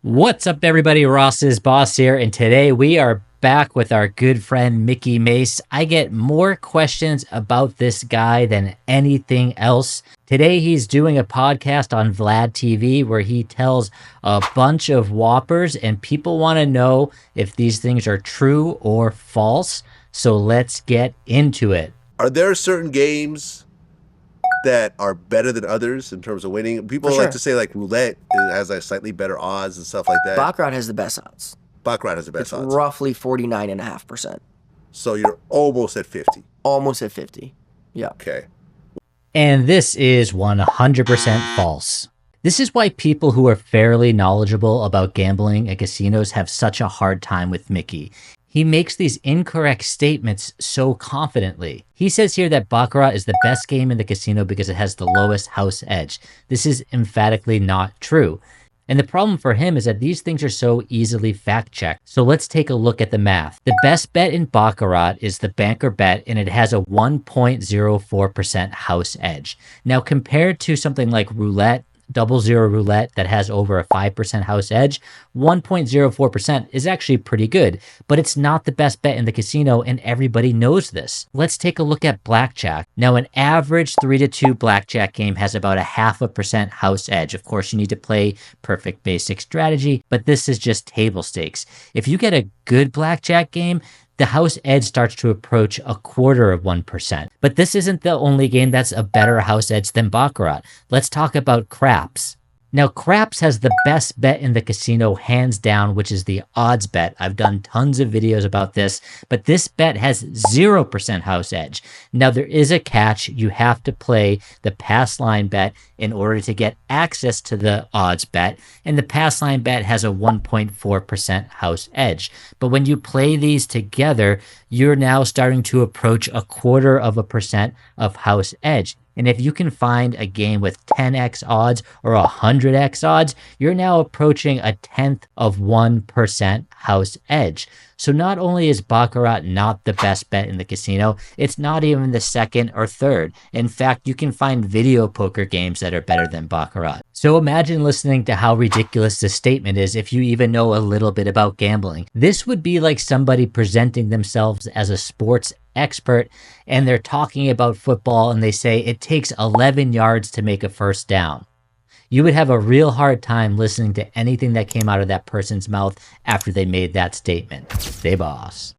What's up, everybody? Ross's boss here, and today we are back with our good friend Mikki Mase. I get more questions about this guy than anything else. Today he's doing a podcast on VladTV where he tells a bunch of whoppers, and people want to know if these things are true or false. So let's get into it. Are there certain games that are better than others in terms of winning? People like to say like roulette has like slightly better odds and stuff like that. Baccarat has the best odds. Baccarat has the best odds. Roughly 49.5%. So you're almost at 50. Almost at 50. Yeah. Okay. And this is 100% false. This is why people who are fairly knowledgeable about gambling at casinos have such a hard time with Mikki. He makes these incorrect statements so confidently. He says here that Baccarat is the best game in the casino because it has the lowest house edge. This is emphatically not true. And the problem for him is that these things are so easily fact-checked. So let's take a look at the math. The best bet in Baccarat is the banker bet, and it has a 1.04% house edge. Now, compared to something like roulette, double zero roulette that has over a 5% house edge, 1.04% is actually pretty good, but it's not the best bet in the casino, and everybody knows this. Let's take a look at blackjack. Now, an average 3-2 blackjack game has about a 0.5% house edge. Of course, you need to play perfect basic strategy, but this is just table stakes. If you get a good blackjack game, the house edge starts to approach 0.25%. But this isn't the only game that's a better house edge than Baccarat. Let's talk about craps. Now, craps has the best bet in the casino hands down, which is the odds bet. I've done tons of videos about this, but this bet has 0% house edge. Now, there is a catch. You have to play the pass line bet in order to get access to the odds bet, and the pass line bet has a 1.4% house edge. But when you play these together, you're now starting to approach 0.25% of house edge. And if you can find a game with 10x odds or 100x odds, you're now approaching 0.1% house edge. So not only is Baccarat not the best bet in the casino, it's not even the second or third. In fact, you can find video poker games that are better than Baccarat. So imagine listening to how ridiculous this statement is if you even know a little bit about gambling. This would be like somebody presenting themselves as a sports expert, and they're talking about football and they say it takes 11 yards to make a first down. You would have a real hard time listening to anything that came out of that person's mouth after they made that statement. Stay boss.